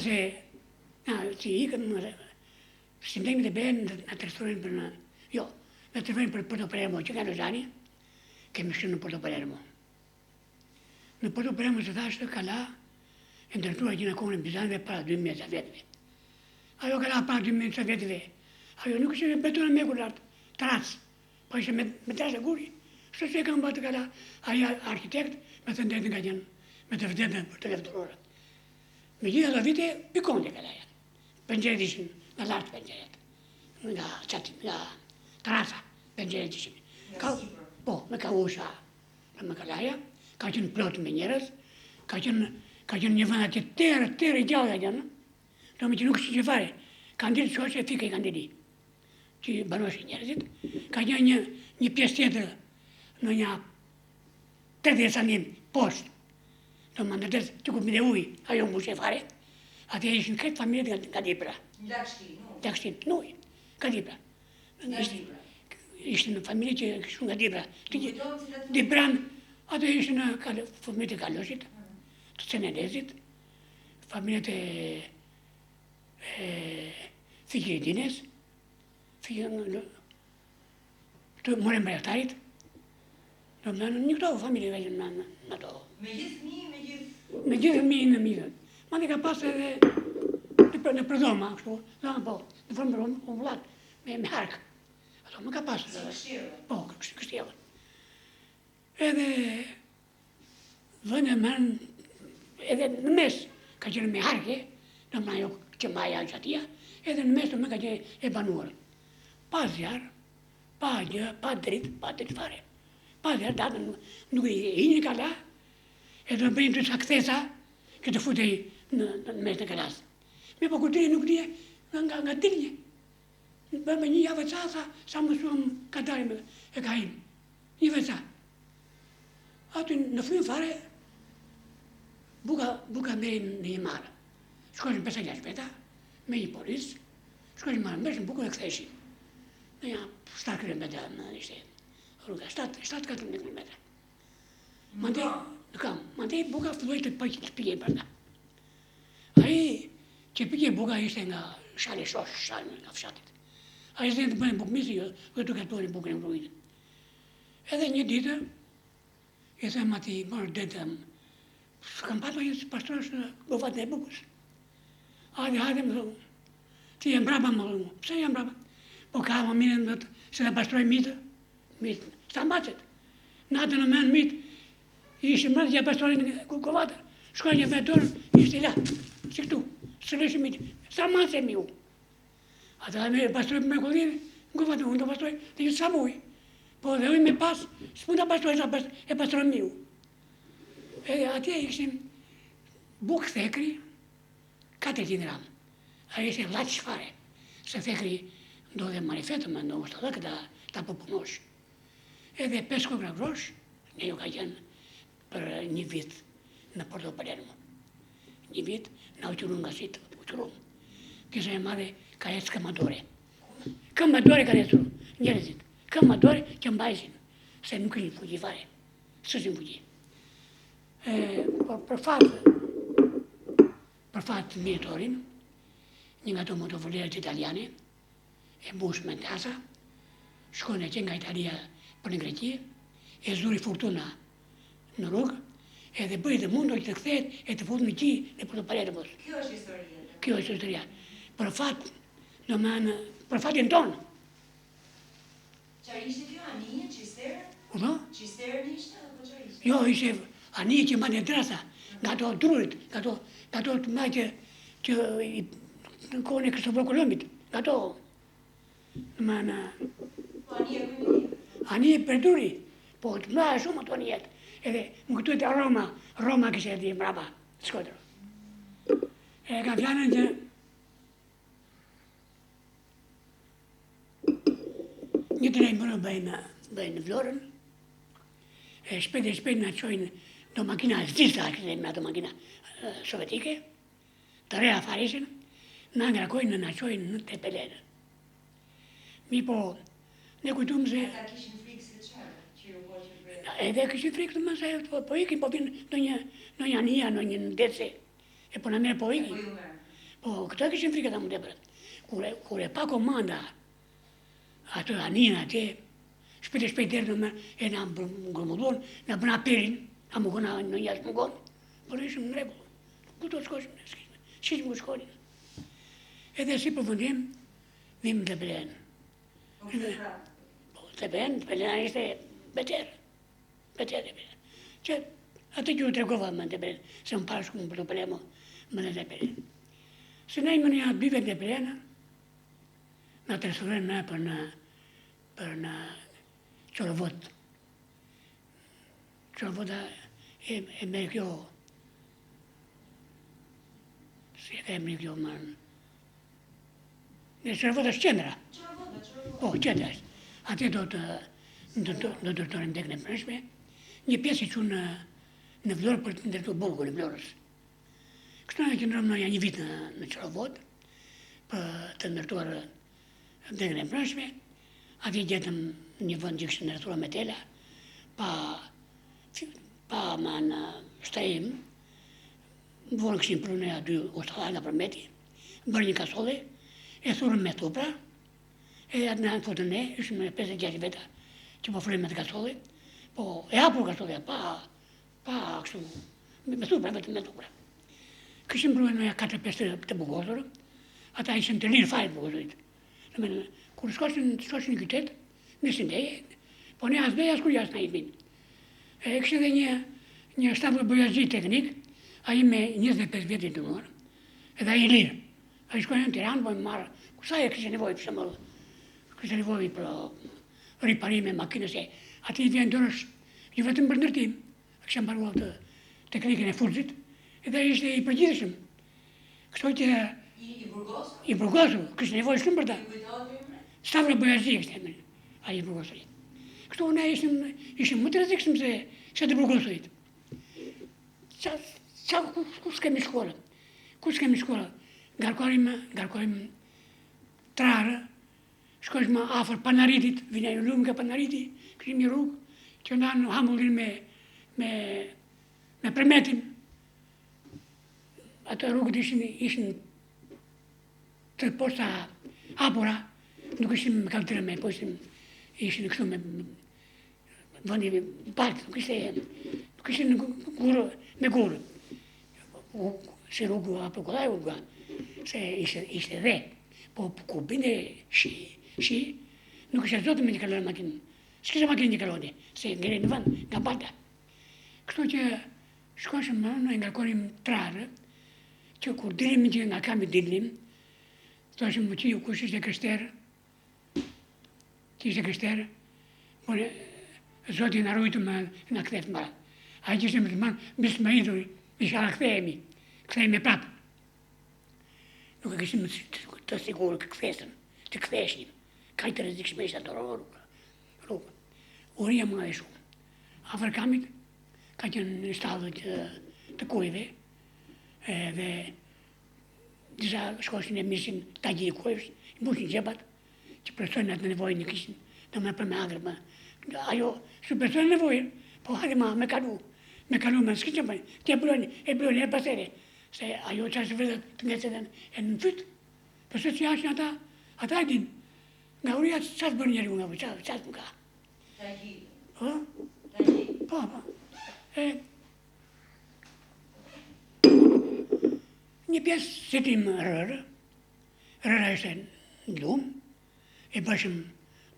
se që ikën, shëndemi të bërë në të rësturin për në... Jo, në të rësturin për Porto Palermo, që ka në Zani, kemi shënë në Porto Palermo. Në Porto Palermo se thashtë kala e ndërtuar gjina kohën e Bizanëve para 2000 vjetëve. Ajo kala para 2000 vjetëve, ajo nuk ishte beton me kulart, tracë, po ishte me tracë e guri. Shtë që e kam bërë të kala, aja arkitekt, me të ndetë nga gjënë, me të vërtetën për të leftorore. Me gjitha të vite, pikon të kala janë. Pëngjeret ishin nga lartë pëngjeret, nga trasa pëngjeret ishin. Po, me ka usha në më kalaja, ka qenë plot me njerës, ka qenë një vënda që tërë i gjallë janë, do me që nuk që fare, kanë dirë që është e fike i kanë diri, që banoshin njerëzit, ka qenë një pjesë tjetër në një 30 sanim poshtë, do më ndërtes që ku mide ujë, ajo më bushe fare, atje ishin këtë familjet nga Dipra. Lakshtin, nuj, nga Dipra. Ishte në familje që kështu nga Dipra. Dipran, ato ishte në familjet e Kaloshit, të Cenelezit, familjet e Fikirindines, të Morem Brejtarit, do më në një këto familje veqen në ato. Me gjithë fëmijë, Me gjithë fëmijë në mirë. Ma dhe ka pas edhe në përdoma, kështu, po, në formë rëmullat, me harkë. Ato më ka pas. si kështjeve. Po, kështjeve. Edhe vënë e mërën, edhe në mes, ka qenë me harke, në më ajo që maja që atia, edhe në mes të më ka qenë e banuar. Pa zjarë, pa gjë, pa dritë fare. Pa zjarë, datën nuk i një kala, edhe në bëjnë të sa këthesa, që të futej në mes në kalas. Me po kur nuk dije nga dilje. Me një javë ca, sa më suam katarim e kajim. Një vëca. Aty në fëmë fare, buka me në një marë. Shkojnë 5 shpeta, me një polis, shkojnë marë mërshën bukën e këtheshin. Në një 7 km në ishte rruga, 7-14 km. Mande buka filloj të pike përna. Aji që pike buka ishte nga shale shosh, shale nga fshatit. Aji zënë të bëjnë bukë misi, dhe të katorin bukën e më rruinë. Edhe një ditë, e them ati mërë detëm, s'kam patë një pastrosh në gofatën e bukës. Hajde më thonë, ti jem braba më thonë, pse jem braba? Po ka më minen dhe se dhe pastroj mitë, s'ta mbacet. Natën në menë mitë, ishte mërë që pastroj në gofatër, shkoj një vetorë, ishte la, si këtu, së lëshë mitë, sa mbacet mi u. Ata me pastroj për me kodhine, në gofatër, unë të pastroj, dhe një sa mujë. Po dhe ujë me pas, s'pun të pastroj, e pastroj mi u. Edhe atje ishim bukë thekri, 400 gram. A ishte laqë shfare, se thekri do dhe marifetë me në ushtë dhe këta ta pëpunosh. Edhe 5 kokra grosh, ne ju ka qenë për një vit në Porto Palermo. Një vit në uqurun nga sitë, uqurun. Kisa e madhe ka jetë këmadore. Këmadore ka jetë njerëzit. Këmadore që mbajsin, se nuk i fuqi fare, së si fuqi. Për fatë mjetorin, një nga të motovolerët italiane, e mbush me në kasa, shkone që nga Italia për në Greqi, e zuri fortuna në rrugë, edhe bëjë dhe mundo që të kthehet e të fut në qi në Porto Palermo. Kjo është historia. Kjo është historia. Për fatë, për fatin tonë. Qa ishte kjo, anije, qisterë? Udo? Qisterë në ishte, apo qa ishte? Jo, ishte anije që ma në drasa, nga to drurit, nga to të ma që në kohën e Kristofër Kolombit, nga to. Po anije kujmë? Anije për duri, po të ma shumë ato anijet. Edhe më këtu e të Roma kështë e di mraba, Shkodër. E ka fjanën që një të nejë mërë bëjnë në Vlorën, shpejt në qojnë do makina zdisa, kështë e me ato makina sovjetike, të rea farishin, në ngrakojnë në qojnë në Tepelenë. Mi po, ne kujtumë se... Ata kishin frikë si të qarë, që ju po që bërë? Edhe kishin frikë të mëse, po ikin, po vinë në një anija, në një ndetse, e po në merë po ikin. Po, këto kishin frikë ta më tepër. Kur e pa komanda, ato anina atje, shpejt derdhëm e na ngërmullon, na bën apelin, a më gona në jashtë më gonë, por ishëm në rregull. Ku do të shkoshim ne? Shishim ku shkonin. Edhe si përfundim, vim në Belen. Po, të Belena ishte beter e Belen. Që atë që u tregova më në Belen, se më parë shkumë për të Belema, më në Belen. Se ne më një bive në Belena, na transferojnë me për në Qorovot. Qorovota e me kjo, si e emri kjo më... Në Qorovota është qendra. Po, qendra është. Atje do të ndërtorim tek në mbrëmje, një pjesë i qunë në Vlorë për të ndërtuar burgun e Vlorës. Kështu ne qëndrojmë në një vit në Qorovot për të ndërtuar tek në mbrëmje. Atje gjetëm një vend që kishte ndërtuar me tela, pa më në shtajim, vorën këshin për në aty ushtallar nga përmeti, bërë një kasole, e thurëm me tupra, e atë në fotën ne, ishëm me 56 veta që po frejmë me të kasole, po e hapur kasole, pa kështu, me tupra, vetëm me tupra. Këshim përve në 4-5 të bugosur, ata ishëm të lirë fajt bugosurit. Kur shkoshin në qytet, nisin leje, po ne as beja, as kur jasë në idmin. Kështë edhe një shtafë bojazhi teknik, a i me 25 vjetit të mërë, edhe a i lirë. A i shkojnë në Tiranë, po i marë, kusa e kështë nevoj për shemëllë, kështë nevoj për riparime, makinës e, ati i vjen dërësh, ju vetëm për ndërtim, kështë mbaruar të teknikën e furzit, edhe ishte i përgjithshëm. Kështu që... I burgosur, kështë nevoj shumë për ta. Stavra bojazhi kështë emri, a i burgosurit. Kështu ne ishim më të rrezikshëm se të burgosurit. Kus kemi shkollë? Ngarkorim trarë, shkojshëm afër Panaritit, vinja ju lumë nga Panariti, këshim një rrugë, që ndanë hambullin me përmetin. Ato rrugët ishin të posta hapura, nuk ishim me kaltire po ishin kështu me vëndi partë, nuk ishin me gurë. Se rrugë apo kodaj rrugë, se ishte dhe, po ku binde shi, nuk ishte zotë me një kalore makinë. S'kisha makinë një kalore, se ngere në vënd, nga balta. Kështu që shkoshëm në ngarkonim trarë, që kur dilim që nga kam i dilim, thoshëm që ju kush ishte kështerë, që ishte kështerë, por Zotin na rujtu me na kthejt mbarë. A që ishte musliman, bisë me idhur, isha kthejemi prapë. Nuk e kishim të sigurë kthesën, të ktheshnim. Kaj të rrezikshme ishte ato rrugë. Uria më e shumë. Afër kamit, ka qenë në shtallët të kujve, dhe disa shkoshin e mirësin tagjiri kujves, i mbushin gjepat, që presojnë atë nevojën një kishin, të me për me agrë, ajo, su presojnë nevojën, po hajde me kalu me s'ki që bëjnë, të e bloni, e pasere, se ajo që ashtë vërdet të ngecet e në fytë, përse që ashin ata e din, nga uria qasë bërë njeri unë, qasë më ka. Tagjiri. Po. Një pjesë sitim rërë ishte në lumë, e bëshëm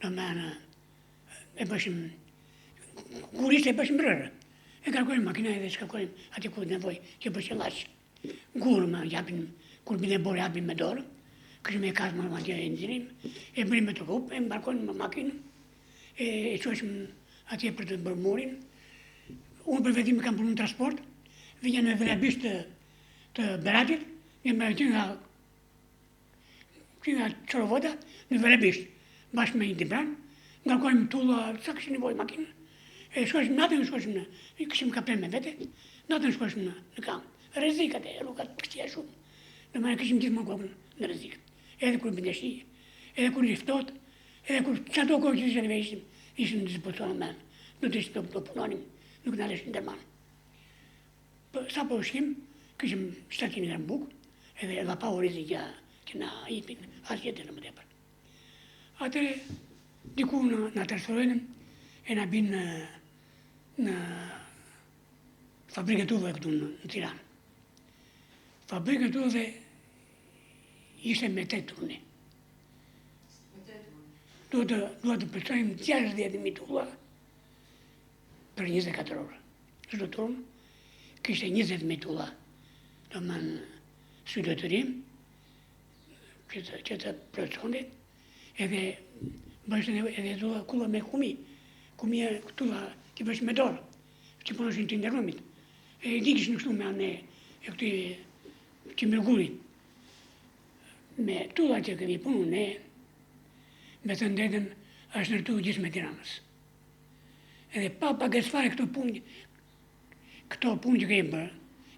në menë, kur ishte e bëshëm rërë. E kërkojmë makina edhe shkërkojmë ati ku nevoj që bëshë lashë. Gurë më japin, kur bide borë japin me dorë, këshme e kasë më atje e nëzirim, e bërim me të rupë, e mbarkojmë më makinë, e qoshëm atje për të bërë murin. Unë për vetim kam për në transport, vinja në velabisht të Beratit, një më që nga Qorovota në velabisht, bashkë me një dibran, ngarkojmë tulla, sa kështë nevoj makinë, e shkoshëm natën, këshim kapten me vete, natën shkoshëm në kamë. Rrezikat e rrugat të këtja shumë. Në mërë këshim gjithë më kokën në rrezik. Edhe kur bënde shi, edhe kur liftot, edhe kur qato kohë që ishte neve ishim në dispozicionë menë. Nuk të ishte të punonim, nuk në aleshtë në dërmanë. Sa po shkim, këshim 700 gram bukë, edhe edhe pa rizikja që na jepin asgjë tjetër më tepër. Atëre diku na transferojnë e na bin në fabrikën tuve këtu në Tiranë. Fabrikën tuve ishte me 8 turne. Duhet të përçojmë 60.000 tulla për 24 orë. Çdo turn kishte 20.000 tulla. Domethënë sytetërim që të përçonte edhe bështën edhe tulla kulla me kumi. Kumia tulla që bësh me dorë, që punoshin të ndërrumit. E dikishin kështu me anë e këti që mërgurin. Me tulla që kemi punu ne, me të ndetën është nërtu gjithë me Tiranës. Edhe pa pagesë fare këto punë që kemi bërë,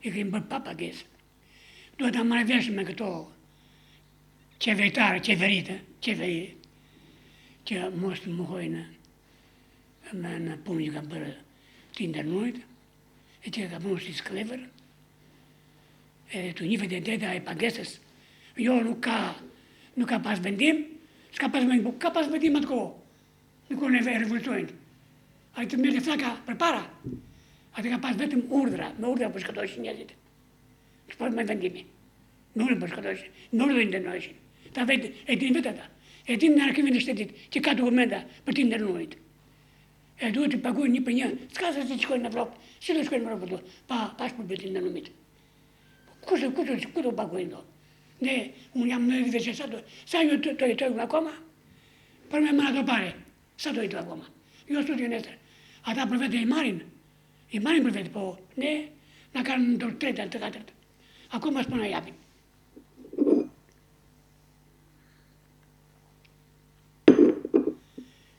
i kemi bërë pa pagesë. Duhet ta marrë vesh me këto qeveri, që mos të muhojnë në punë që ka bërë të ndërnurit, e që ka punu si sklever, edhe të një vetëdeta e pagesës. Jo, nuk ka pas vendim, s'ka pas vendim, ka pas vendim atë kohë, në kohën e revolucionit. A i të mërë flaka për para, atë ka pas vetëm urdhra, me urdhra për shkëtojshin njerëzit. S'po me vendimi. Nuk për shkëtojshin, nuk dhe ndërnojshin. Ta vetë, e din vetë ata. E din në arkimin e shtetit që ka dokumenta për të ndërnurit. E duhet të paguajnë një për një, s'ka se si shkojnë në Evropë, si do shkojnë në Evropë, pa shpërblet të ndërnumit. Ku do paguajnë do? Ne, unë jam në vite që sa ju të jetojnë akoma, për me marrë ato pare, sa do jetojnë akoma. Jo studion nesër. Ata për vete i marin për vete, po ne na kanë në tretë, të katërt. Akoma s'po na japin.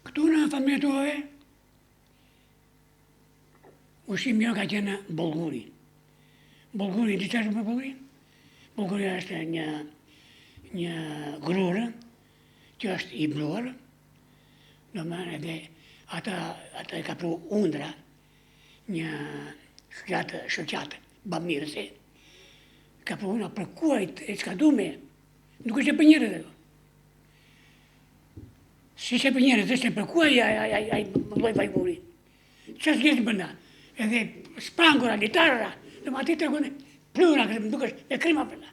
Këtu në familje tuave, ushqim jo ka qenë bollguri. Bollguri, di çfarë është bollguri? Bollguri është një grurë që është i bluar, domethënë edhe ata e ka pru undra, një shoqatë bamirëse, ka pru undra për kuajt e çka dume, nuk është për njerëz ato. Si që për njerëz, është për kuaj ai lloj vajguri. Çfarë s'gjesh brenda? Edhe sprangura, litarëra, domethënë aty tregon plura, më dukesh me krima brenda.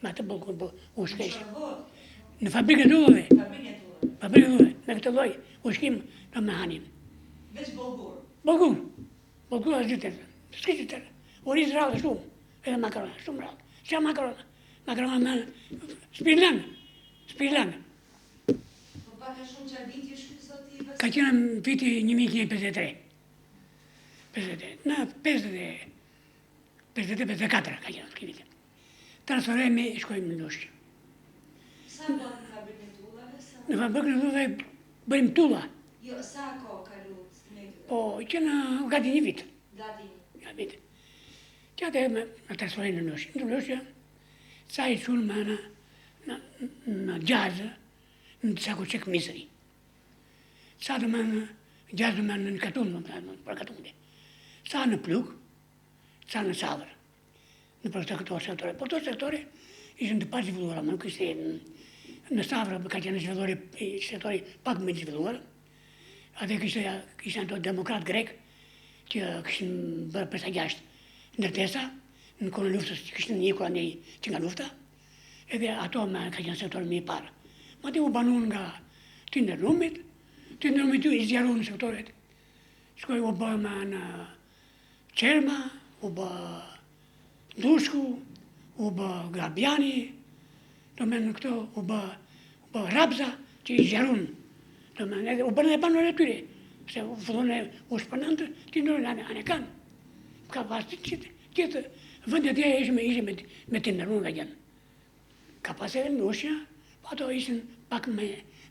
Me atë bollgur u shkesh. Në fabrikën tuve. Fabrikën tuve, me këtë lloj ushqim do me hanin. Veç bollgur. Bollgur është gjithë. S'ka gjithë. Oriz rallë shumë, edhe makarona, shumë rallë. Qa makarona? Makarona me spirlan. Po pak a shumë çfarë viti është ky zoti? Ka qenë në viti 1953. Në 54 ka qenë këti viti. Transferojemi, shkojmë në Lushqë. Sa kohë në fabrikën e tullave? Në fabrikën e tullave bëjmë tulla. Jo, sa kohë kalu? Po, që në gati një vit. Gati Një vit. Që atë në transferojmë në Lushqë. Në Lushqë, sa i qunë me në gjazë, në sako qek misëri. Sa të me në gjazë me në katunë, për katunë. Sa në pluk, sa në savër. Në për këto sektore. Po këto sektore ishën të pa zhvilluara, më nuk ishte në savër, ka qenë sektori pak më zhvilluar. Atë kishte ato demokrat grek, që kishin bërë përsa 6 ndërtesa, në kohën e luftës që kishin njekur anej që nga lufta, edhe ato ka qenë sektori më i parë. Ma ti u banun nga të ndërrumit ju i zjarru në sektoret. Shkoj u bë me në Qerma, u bë Dushku, u bë Grabjani, do me në këto u bë Rabza, që i zjarun. Do me në u bërën e banur e tyre, se u fillon e u shpërnën të ndërrun anë kanë. Ka pas gjithë vëndet e ishme me të ndërrun nga gjenë. Ka pas edhe në Lushqë, po ato ishin pak me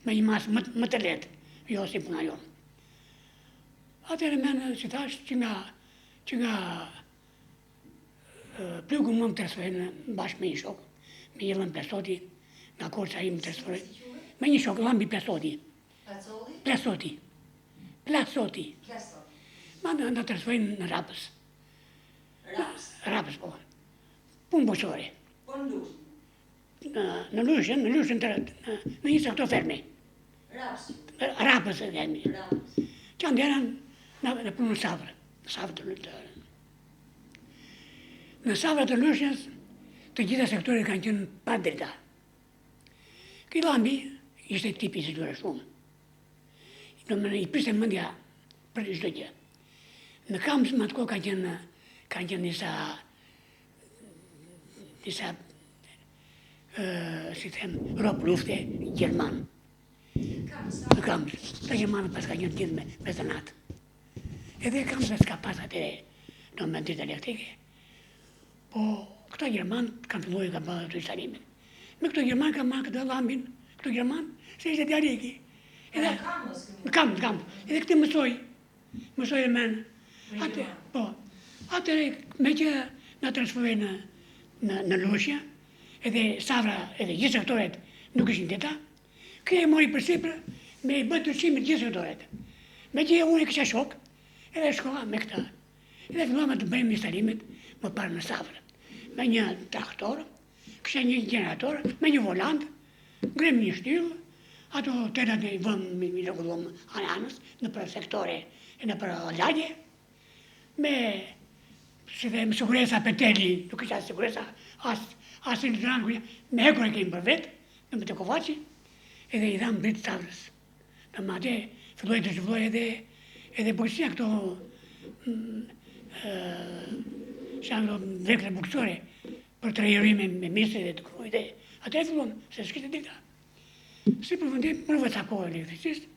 një masë më të letë, jo si puna jonë. Atëherë menë, si thash, që nga plugu më transferojnë bashkë me një shok, me një lëmë Plesoti, nga korça i më transferojnë, me një shok, lëmbi Plesoti. Plesoti? Plesoti. Ma në transferojnë në Rapës. Rapës? Rapës, po. Punë boqore. Po në Lushqë? në lushin në një sektor fermi. Raps. Rapës e themi. Raps. Që ndjerën në punë në Savrë. Në Savrë të Lushnjës, të gjitha sektorit kanë qenë pa drita. Ky lambi ishte tipi i sigurë shumë. I priste mendja për çdo gjë. Në Kamës më atë kohë kanë qenë disa si them, rob lufte gjerman. Në Kamës, të gjermanë pas ka qenë gjithë me të natë. Edhe Kamës s'ka pas atë me drita elektrike. Po këto gjermanë kanë filluar ka bërë të instalimin. Me këto gjermanë kanë marrë këtë llambin, këto gjermanë, se ishte djaliki. Edhe në Kamës. Edhe këtë mësoj e men. Atë me që na transferoi në Lushja, edhe Savra, edhe gjithë sektoret nuk ishin teta, kjo e mori përsipër me i bërë ndryshime gjithë sektoret. Me që unë e kisha shok, edhe shkova me këta. Edhe filluam të bëjmë instalimet më parë në Savra. Me një traktor, kisha një generator, me një volant, ngrem një shtyllë, ato tetat i vëmë i rregulluam anës në për sektore e në për lagje, me siguresa peteli, nuk isha siguresa as në dranë, me hekur e kemi për vetë, në më të kovaci, edhe i dhamë britë Savrës. Në më atë, filloj të zhvilloj edhe policia këto shanë vekle buksore për të rejërime me misë dhe të kërujt. Atë e fillon, se s'kishte dita. Si përfundim, më vëtë apo elektricistë,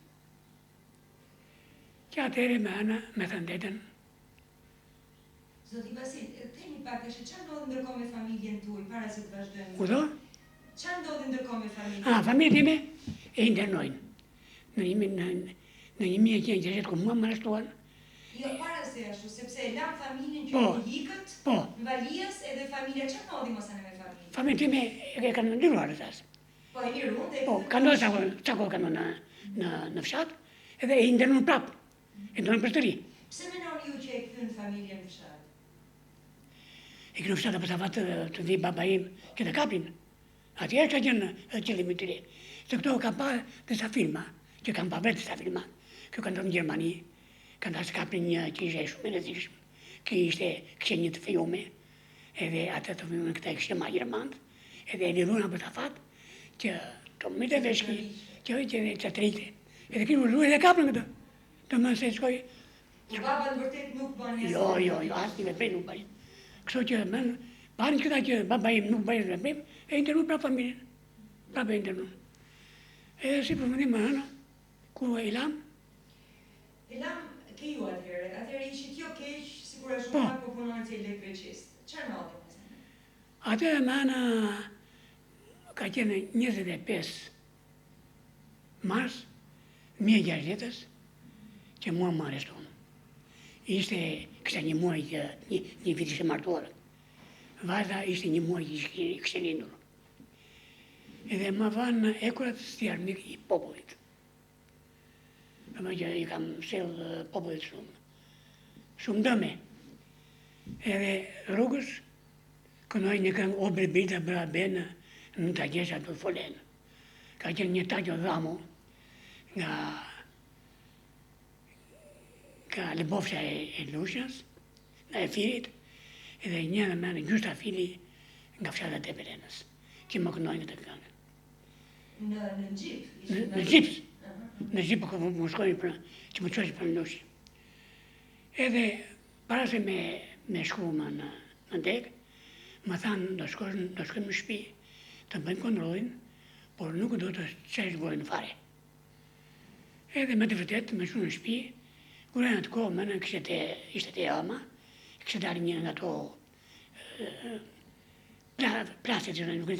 që atëre me ana me thëndetën. Zoti Vasil, themi pak e çfarë ndodhi ndërkohë me familjen tuaj para se të vazhdojmë? Kudo? Çfarë ndodhi ndërkohë me familjen? Familjen time e internojnë. Në 1960 kur mua më arrestuan. Jo, para se ashtu, sepse e lam familjen që në Hikët, në Valias, edhe familja çfarë ndodhi mos anë me familjen? Familjen time e kanë liruar atas. Po e liruan dhe kanë ndodhur çka kanë në fshat, edhe e internojnë prapë. E ndojnë për të ri. Pse mendoni ju që e kthen familjen në fshat? E kënë fshat për të fatë të vi baba im që të kapin. Atje ka qenë qëllimi i tyre. Se këto kanë pa disa filma, që kanë pa vetë disa filma. Kjo kanë ndodhur në Gjermani, kanë dasë kapin një që ishte shumë e rrezikshëm. Kjo kishte një të fijume, edhe atë të fijume këta e kishte ma gjermant, edhe e lidhuna për të fatë që të mëjtë e veshki, që të rrite. Edhe kënë më edhe kapën këto. Të më se shkoj... Po baba në vërtet nuk bën asnjë. Jo, asnjë veprim nuk bëjnë. Kështu që më parën këta që baba im nuk bëjnë veprim, e internu prapë familjen. Prapë e internu. E si përfundim më hëna, ku e lam? E lam ke ju atëherë ishit jo keq, sigur është shumë po punonit si elektricist. Çfarë ndodhi më? Atë më hëna ka qenë 25 mars 1960 që mua më arrestuan. Kishte një muaj që një vit ishte martuar. Vajza ishte një muaj që kishte lindur. Edhe më vanë ekurat si armik i popullit. Më që i kam sjellë popullit shumë dëme. Edhe rrugës kënoj një këngë o brbita brabenë në të gjesha të folenë. Ka qenë një taqo dhamo nga Lebofsha e Lushnjës, nga e Firit, edhe një dhe me Gjusta Fili nga fshata e Perenës, që më kënojnë këtë këngë. Në gjip? Në gjip. Në gjip për më shkojnë që më qojnë për në Lushë. Edhe para se me shku më në dek, më thanë do shkojnë në shtëpi, të bëjnë kontrollin, por nuk do të qesh gojnë fare. Edhe me të vërtet, me shku në shtëpi, kur e në të kohë, më në ishte të Elma, kështë dalë një nga to plaset që nuk